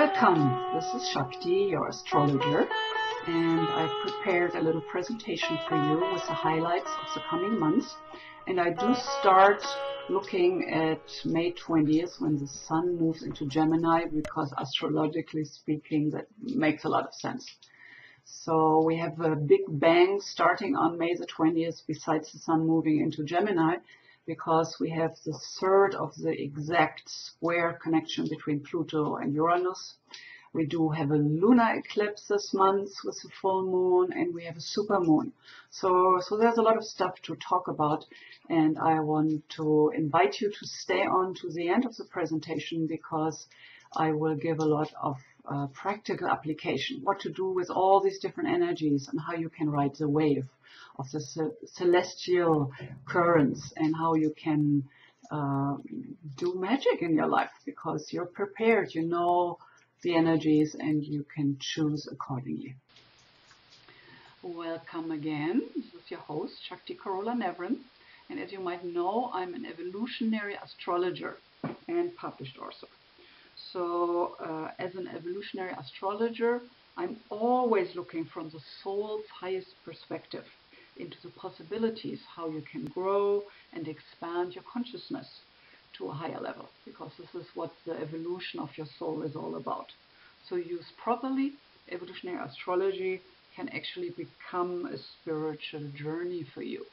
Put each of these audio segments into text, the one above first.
Welcome, this is Shakti, your astrologer, and I've prepared a little presentation for you with the highlights of the coming months. And I do start looking at May 20th when the Sun moves into Gemini, because astrologically speaking that makes a lot of sense. So we have a big bang starting on May the 20th besides the Sun moving into Gemini, because we have the third of the exact square connection between Pluto and Uranus. We do have a lunar eclipse this month with the full moon, and we have a supermoon. So there's a lot of stuff to talk about, and I want to invite you to stay on to the end of the presentation, because I will give a lot of practical application, what to do with all these different energies and how you can ride the wave of the celestial currents, and how you can do magic in your life, because you're prepared, you know the energies, and you can choose accordingly. Welcome again. This is your host, Shakti Nevran, and as you might know, I'm an evolutionary astrologer and published author. So as an evolutionary astrologer, I'm always looking from the soul's highest perspective into the possibilities, how you can grow and expand your consciousness to a higher level, because this is what the evolution of your soul is all about. So used properly, evolutionary astrology can actually become a spiritual journey for you.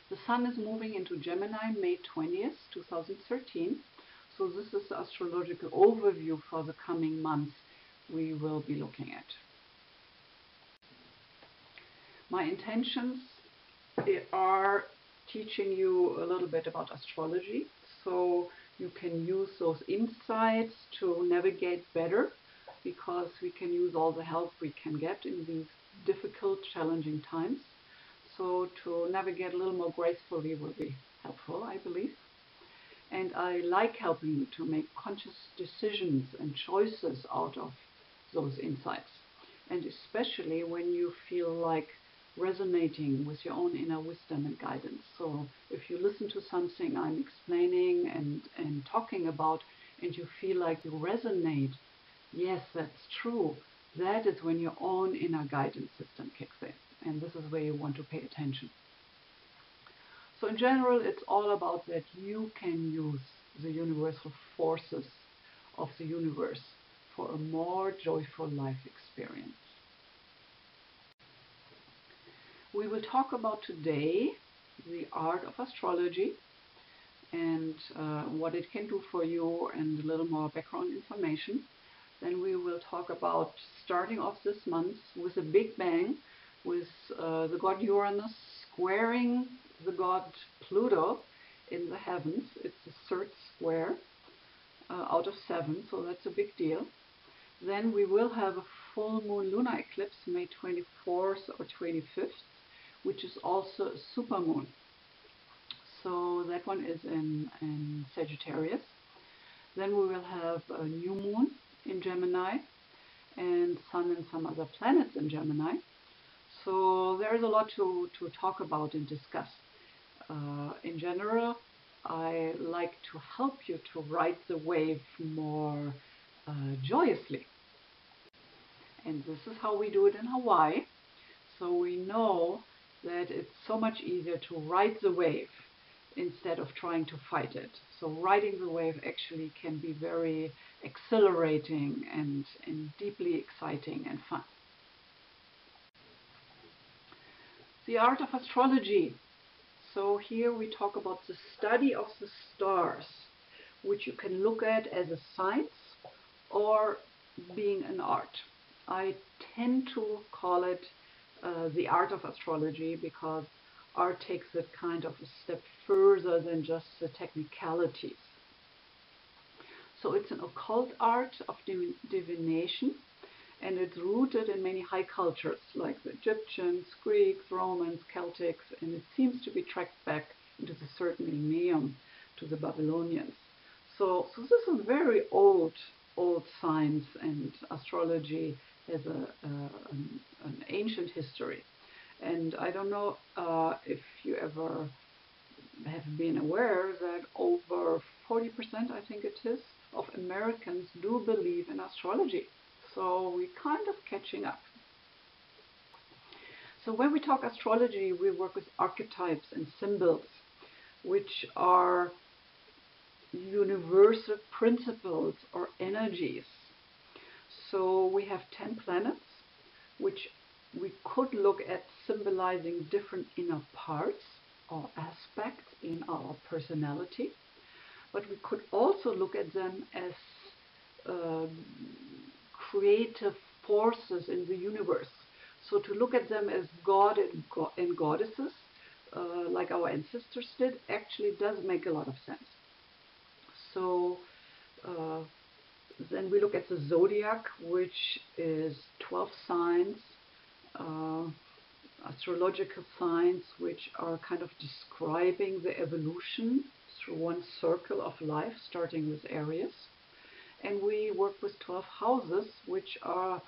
The Sun is moving into Gemini May 20th, 2013. So this is the astrological overview for the coming months we will be looking at. My intentions are teaching you a little bit about astrology, so you can use those insights to navigate better, because we can use all the help we can get in these difficult, challenging times. So to navigate a little more gracefully will be helpful, I believe. And I like helping you to make conscious decisions and choices out of those insights. And especially when you feel like resonating with your own inner wisdom and guidance. So if you listen to something I'm explaining and talking about, and you feel like you resonate, yes, that's true, that is when your own inner guidance system kicks in. And this is where you want to pay attention. So in general, it's all about that you can use the universal forces of the universe for a more joyful life experience. We will talk about today the art of astrology and what it can do for you, and a little more background information. Then we will talk about starting off this month with a big bang, with the god Uranus squaring the god Pluto in the heavens. It's the third square out of 7, so that's a big deal. Then we will have a full moon lunar eclipse May 24th or 25th, which is also a supermoon. So that one is in Sagittarius. Then we will have a new moon in Gemini, and Sun and some other planets in Gemini. So there is a lot to talk about and discuss. In general, I like to help you to ride the wave more joyously. And this is how we do it in Hawaii. So we know that it's so much easier to ride the wave instead of trying to fight it. So riding the wave actually can be very exhilarating and deeply exciting and fun. The art of astrology. So here we talk about the study of the stars, which you can look at as a science or being an art. I tend to call it the art of astrology, because art takes it kind of a step further than just the technicalities. So it's an occult art of divination, and it's rooted in many high cultures like the Egyptians, Greeks, Romans, Celtics, and it seems to be tracked back into the 3rd millennium to the Babylonians. So this is very old science, and astrology has an ancient history. And I don't know if you ever have been aware that over 40%, I think it is, of Americans do believe in astrology. So we're kind of catching up. So when we talk astrology, we work with archetypes and symbols, which are universal principles or energies. So we have 10 planets, which we could look at symbolizing different inner parts or aspects in our personality, but we could also look at them as creative forces in the universe. So to look at them as God and goddesses, like our ancestors did, actually does make a lot of sense. So then we look at the zodiac, which is 12 signs, astrological signs, which are kind of describing the evolution through one circle of life, starting with Aries. And we work with 12 houses, which are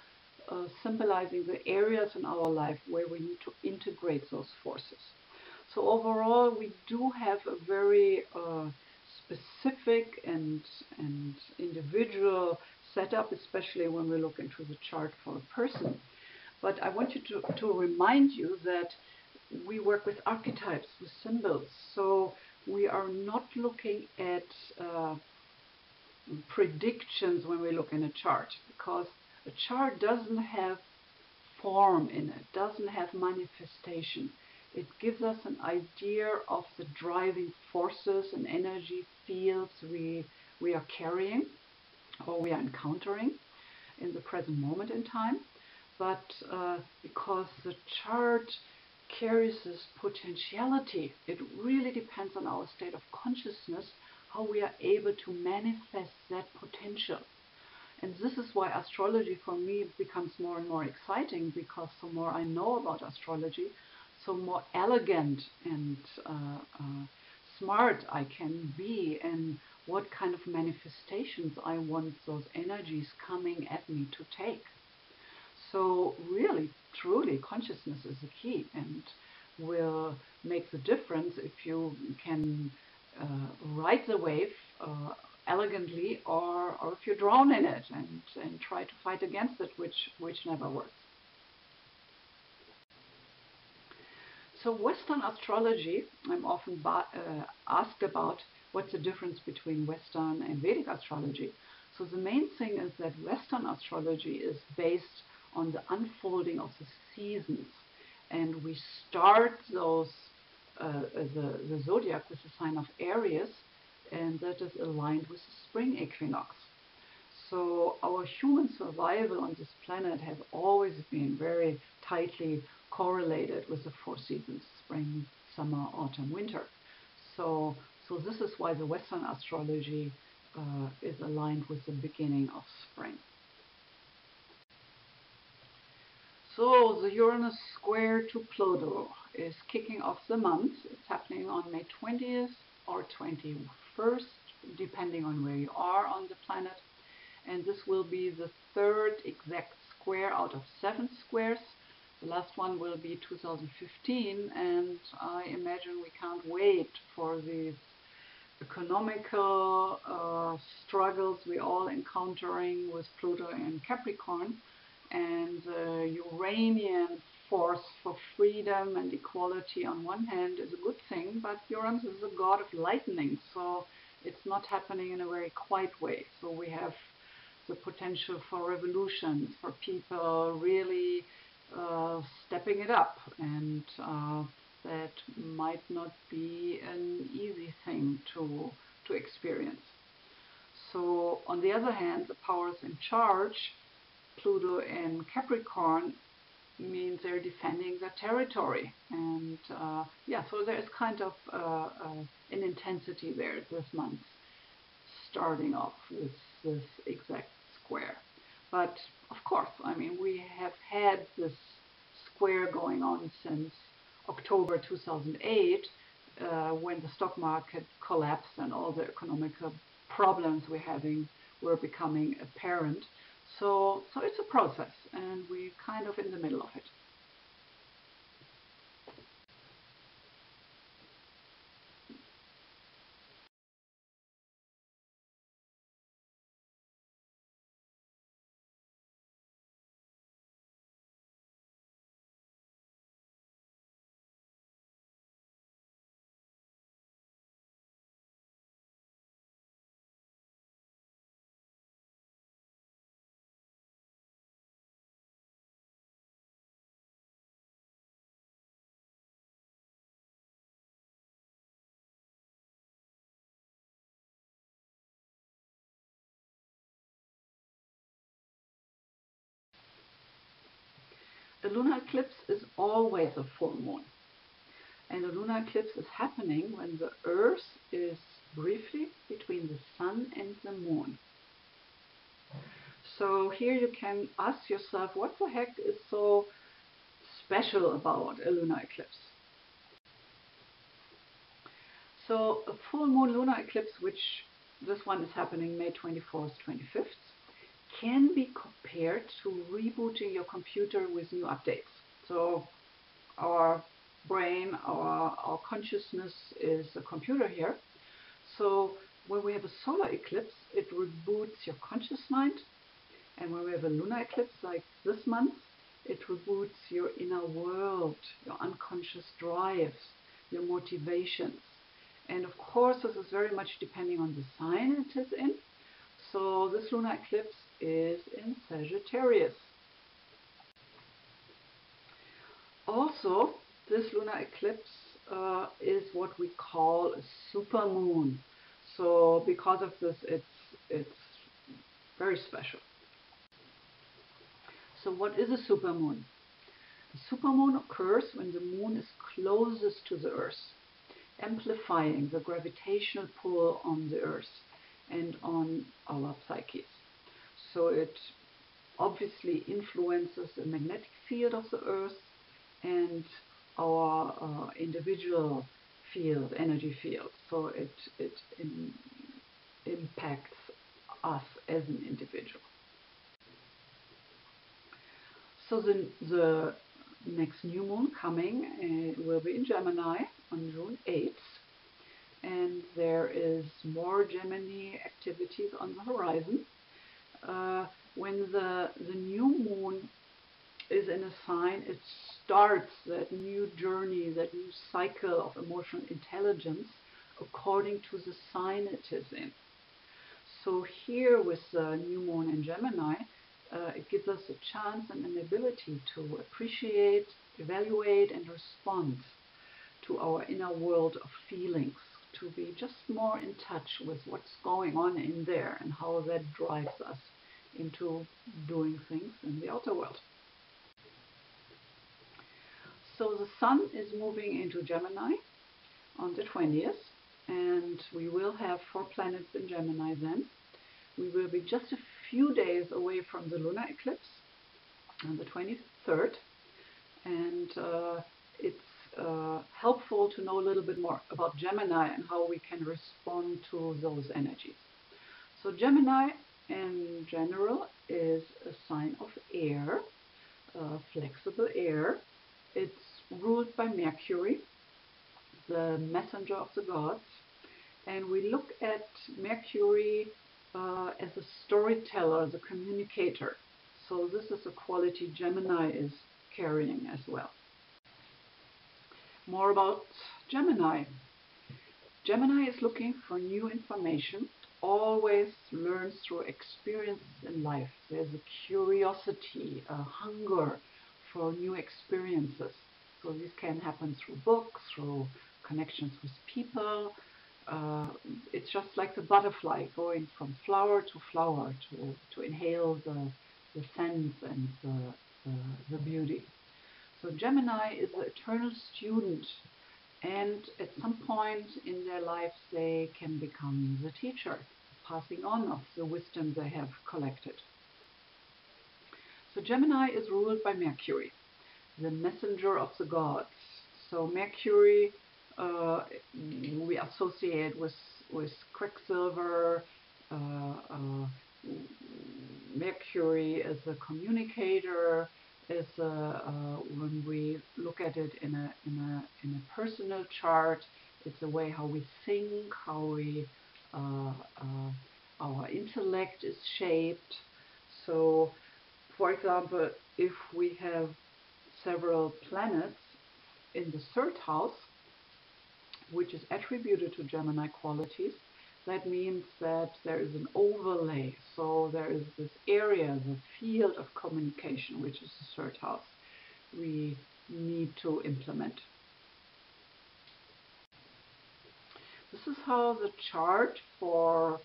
symbolizing the areas in our life where we need to integrate those forces. So overall, we do have a very specific and individual setup, especially when we look into the chart for a person. But I want you to remind you that we work with archetypes, with symbols. So we are not looking at predictions when we look in a chart, because a chart doesn't have form in it, doesn't have manifestation. It gives us an idea of the driving forces and energy fields we are carrying or we are encountering in the present moment in time. But because the chart carries this potentiality, it really depends on our state of consciousness, how we are able to manifest that potential. And this is why astrology for me becomes more and more exciting, because the more I know about astrology, so more elegant and smart I can be, and what kind of manifestations I want those energies coming at me to take. So really, truly, consciousness is the key, and will make the difference if you can ride the wave elegantly, or if you drown in it and try to fight against it, which never works. So Western astrology, I'm often asked about what's the difference between Western and Vedic astrology. So the main thing is that Western astrology is based on the unfolding of the seasons, and we start those the zodiac with the sign of Aries, and that is aligned with the spring equinox. So our human survival on this planet has always been very tightly correlated with the four seasons: spring, summer, autumn, winter. So this is why the Western astrology is aligned with the beginning of spring. So the Uranus square to Pluto is kicking off the month. It's happening on May 20th or 21st, depending on where you are on the planet. And this will be the third exact square out of 7 squares. The last one will be 2015, and I imagine we can't wait for these economical struggles we're all encountering with Pluto and Capricorn. And the Uranian force for freedom and equality on one hand is a good thing, but Uranus is a god of lightning, so it's not happening in a very quiet way. So we have the potential for revolutions, for people really stepping it up, and that might not be an easy thing to experience. So on the other hand, the powers in charge, Pluto and Capricorn, means they're defending their territory, and yeah, so there's kind of an intensity there this month, starting off with this exact square. But of course, I mean, we have had this square going on since October 2008, when the stock market collapsed and all the economic problems we're having were becoming apparent. So it's a process, and we're kind of in the middle of it. A lunar eclipse is always a full moon. And a lunar eclipse is happening when the Earth is briefly between the Sun and the Moon. So here you can ask yourself, what the heck is so special about a lunar eclipse? So a full moon lunar eclipse, which this one is happening May 24th, 25th, can be compared to rebooting your computer with new updates. So our brain, our consciousness is a computer here. So when we have a solar eclipse, it reboots your conscious mind. And when we have a lunar eclipse like this month, it reboots your inner world, your unconscious drives, your motivations. And of course, this is very much depending on the sign it is in. So this lunar eclipse is in Sagittarius. Also, this lunar eclipse is what we call a supermoon. So because of this, it's very special. So what is a supermoon? A supermoon occurs when the moon is closest to the Earth, amplifying the gravitational pull on the Earth and on our psyches. So it obviously influences the magnetic field of the Earth and our individual field, energy field. So it impacts us as an individual. So the next new moon coming will be in Gemini on June 8th. And there is more Gemini activities on the horizon. When the new moon is in a sign, it starts that new journey, that new cycle of emotional intelligence according to the sign it is in. So here with the new moon in Gemini, it gives us a chance and an ability to appreciate, evaluate, and respond to our inner world of feelings, to be just more in touch with what's going on in there and how that drives us into doing things in the outer world. So the Sun is moving into Gemini on the 20th, and we will have 4 planets in Gemini then. We will be just a few days away from the lunar eclipse on the 23rd, and it's helpful to know a little bit more about Gemini and how we can respond to those energies. So Gemini in general is a sign of air, flexible air. It's ruled by Mercury, the messenger of the gods, and we look at Mercury as a storyteller, the communicator. So this is a quality Gemini is carrying as well. More about Gemini. Gemini is looking for new information, always learns through experiences in life. There's a curiosity, a hunger for new experiences. So this can happen through books, through connections with people. It's just like the butterfly going from flower to flower to inhale the scent and the beauty. So Gemini is the eternal student, and at some point in their lives they can become the teacher, passing on of the wisdom they have collected. So Gemini is ruled by Mercury, the messenger of the gods. So Mercury we associate with Quicksilver. Mercury as a communicator, as when we look at it in a personal chart, it's the way how we think, how we our intellect is shaped. So, for example, if we have several planets in the 3rd house, which is attributed to Gemini qualities, that means that there is an overlay. So there is this area, the field of communication, which is the 3rd house, we need to implement. This is how the chart for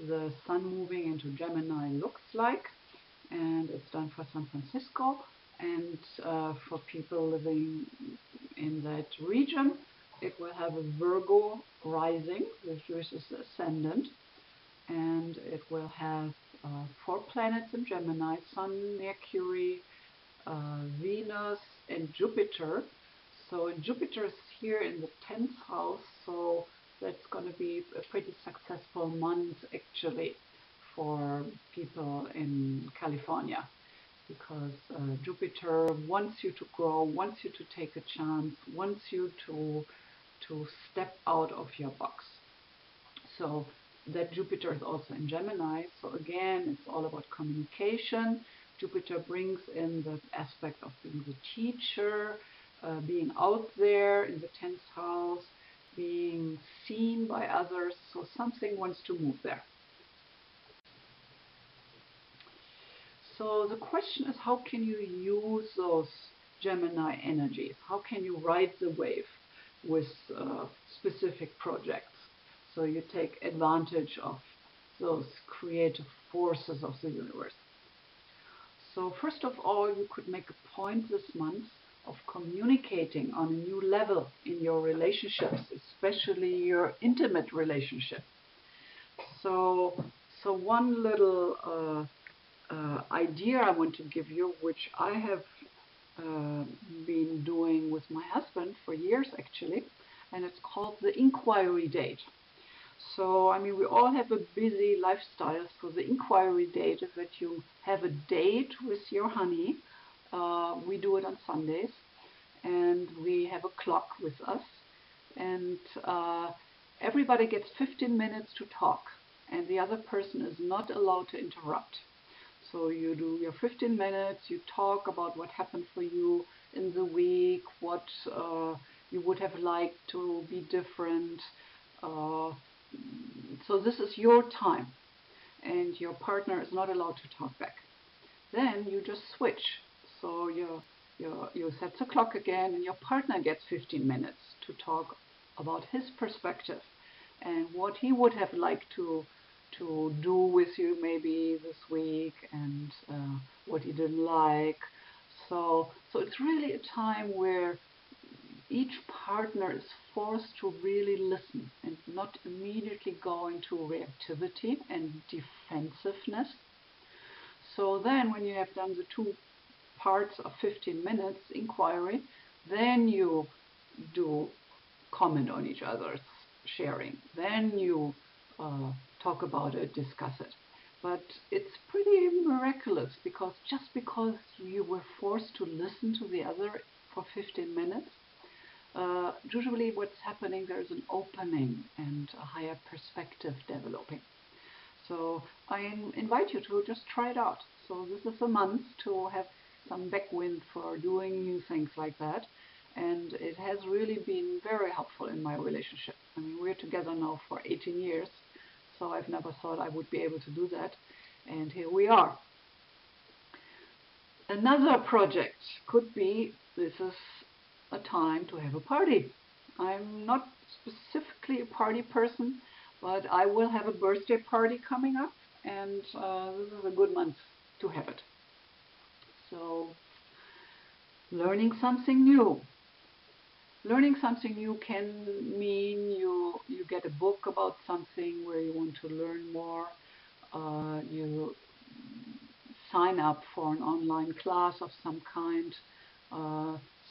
the Sun moving into Gemini looks like, and it's done for San Francisco. And for people living in that region, it will have a Virgo rising, which is the ascendant, and it will have 4 planets in Gemini: Sun, Mercury, Venus, and Jupiter. So Jupiter is here in the 10th house, so that's going to be a pretty successful month actually for people in California, because Jupiter wants you to grow, wants you to take a chance, wants you to step out of your box. So that Jupiter is also in Gemini, so again it's all about communication. Jupiter brings in the aspect of being the teacher, being out there in the 10th house, being seen by others, so something wants to move there. So the question is, how can you use those Gemini energies? How can you ride the wave with specific projects? So you take advantage of those creative forces of the universe. So first of all, you could make a point this month of communicating on a new level in your relationships, especially your intimate relationship. So one little idea I want to give you, which I have been doing with my husband for years actually, and it's called the inquiry date. So I mean, we all have a busy lifestyle, so the inquiry date is that you have a date with your honey. We do it on Sundays, and we have a clock with us, and everybody gets 15 minutes to talk, and the other person is not allowed to interrupt. So you do your 15 minutes, you talk about what happened for you in the week, what you would have liked to be different. So this is your time, and your partner is not allowed to talk back. Then you just switch. So you set the clock again, and your partner gets 15 minutes to talk about his perspective and what he would have liked to do with you maybe this week, and what he didn't like. So it's really a time where each partner is forced to really listen and not immediately go into reactivity and defensiveness. So then when you have done the 2 parts of 15 minutes inquiry, then you do comment on each other's sharing. Then you talk about it, discuss it. But it's pretty miraculous, because just because you were forced to listen to the other for 15 minutes, usually what's happening, there's an opening and a higher perspective developing. So I invite you to just try it out. So this is a month to have some backwind for doing new things like that. And it has really been very helpful in my relationship. I mean, we're together now for 18 years, so I've never thought I would be able to do that. And here we are. Another project could be, this is a time to have a party. I'm not specifically a party person, but I will have a birthday party coming up, and this is a good month to have it. So, learning something new. Learning something new can mean you get a book about something where you want to learn more. You sign up for an online class of some kind,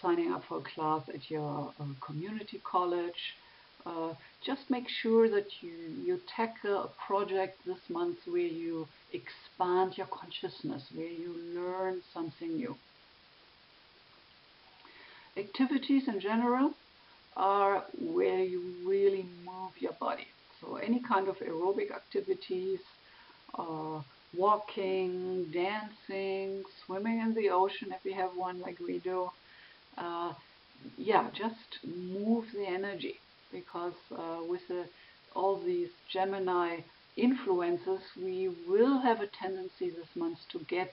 signing up for a class at your community college. Just make sure that you tackle a project this month where you expand your consciousness, where you learn something new. Activities in general are where you really move your body. So any kind of aerobic activities, walking, dancing, swimming in the ocean if you have one like we do. Yeah, just move the energy, because with all these Gemini influences, we will have a tendency this month to get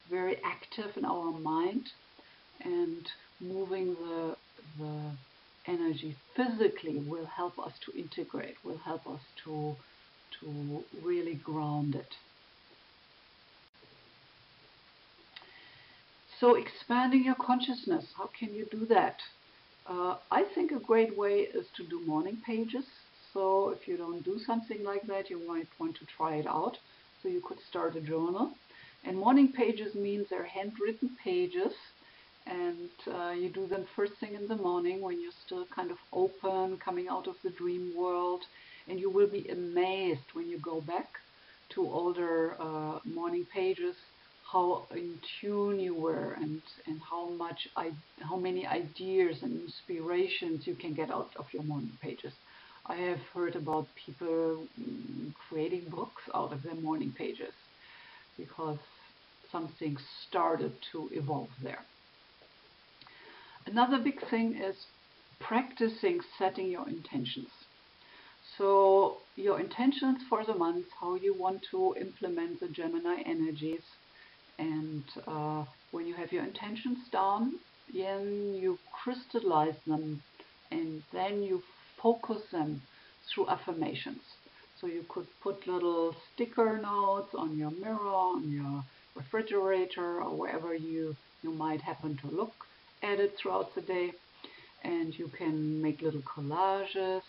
very active in our mind, and moving the energy physically will help us to integrate, will help us to really ground it. So expanding your consciousness, how can you do that? I think a great way is to do morning pages. So if you don't do something like that, you might want to try it out. So you could start a journal. And morning pages means they're handwritten pages, and you do them first thing in the morning when you're still kind of open, coming out of the dream world. And you will be amazed when you go back to older morning pages how in tune you were, and how many ideas and inspirations you can get out of your morning pages. I have heard about people creating books out of their morning pages because something started to evolve there. Another big thing is practicing setting your intentions. So your intentions for the month, how you want to implement the Gemini energies, and when you have your intentions down, then you crystallize them, and then you focus them through affirmations. So you could put little sticker notes on your mirror, on your refrigerator, or wherever you might happen to look at it throughout the day. And you can make little collages.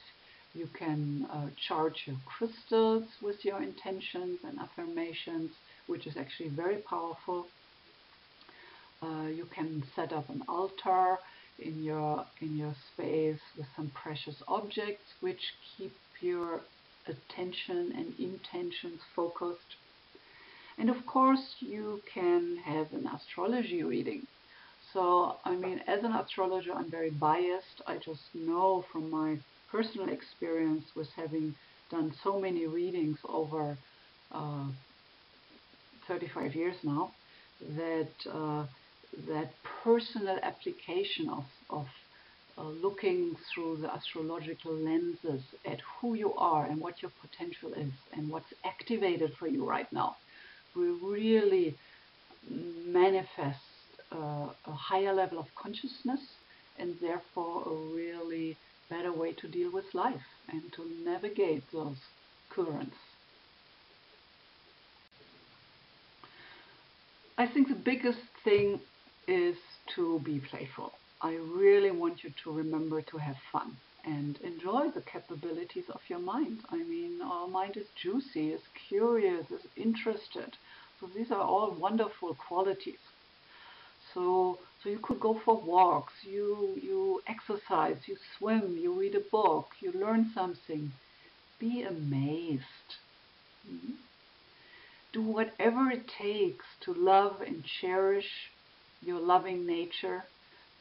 You can charge your crystals with your intentions and affirmations, which is actually very powerful. You can set up an altar in your space with some precious objects which keep your attention and intentions focused. And of course, you can have an astrology reading. So, I mean, as an astrologer, I'm very biased. I just know from my personal experience with having done so many readings over 35 years now, that personal application of looking through the astrological lenses at who you are and what your potential is and what's activated for you right now will really manifest a higher level of consciousness, and therefore a really better way to deal with life and to navigate those currents. I think the biggest thing is to be playful. I really want you to remember to have fun and enjoy the capabilities of your mind. I mean, our mind is juicy, is curious, is interested. So these are all wonderful qualities. So you could go for walks, you exercise, you swim, you read a book, you learn something. Be amazed. Do whatever it takes to love and cherish your loving nature,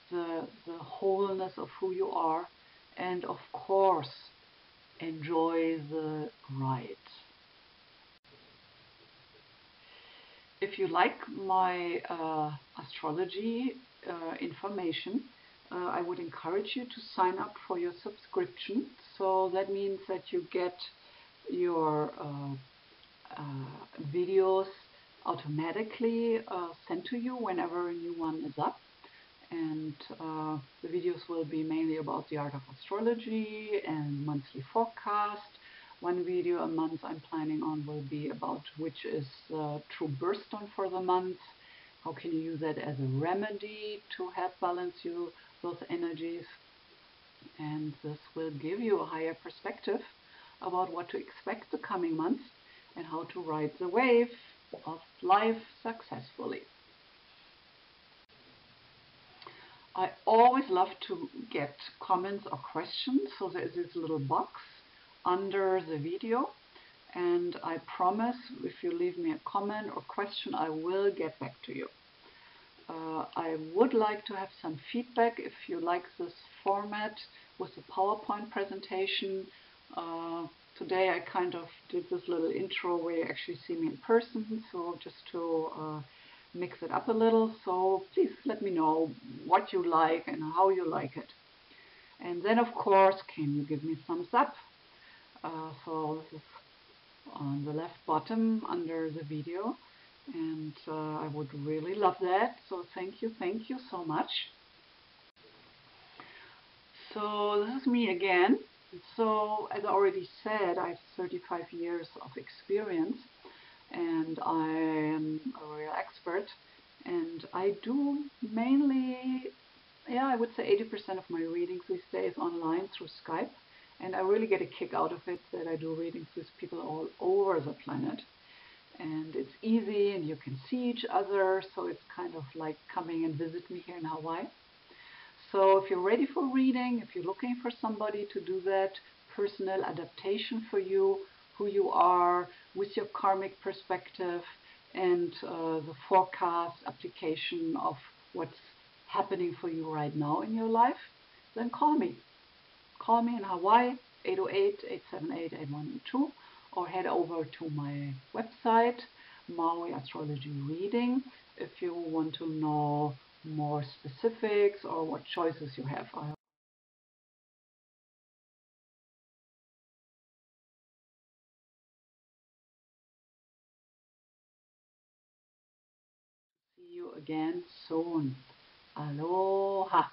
the wholeness of who you are, and of course, enjoy the ride. If you like my astrology information, I would encourage you to sign up for your subscription. So that means that you get your videos automatically sent to you whenever a new one is up. And the videos will be mainly about the art of astrology and monthly forecast. One video a month I'm planning on will be about which is the true birthstone for the month. How can you use that as a remedy to help balance those energies? And this will give you a higher perspective about what to expect the coming months and how to ride the wave of life successfully. I always love to get comments or questions, so there is this little box under the video, and I promise if you leave me a comment or question, I will get back to you. I would like to have some feedback if you like this format with the PowerPoint presentation. Today I kind of did this little intro where you actually see me in person, so just to mix it up a little. So please let me know what you like and how you like it. And then of course, can you give me a thumbs up? So this is on the left bottom under the video, and I would really love that. So thank you so much. So this is me again. So as I already said, I have 35 years of experience and I am a real expert, And I do mainly, yeah, I would say 80% of my readings these days online through Skype. And I really get a kick out of it that I do readings with people all over the planet. And it's easy and you can see each other, so it's kind of like coming and visit me here in Hawaii. So if you're ready for reading, if you're looking for somebody to do that personal adaptation for you, who you are, with your karmic perspective and the forecast application of what's happening for you right now in your life, then call me. Call me in Hawaii, 808-878-8182, or head over to my website, Maui Astrology Reading, if you want to know more specifics or what choices you have. I see you again soon. Aloha.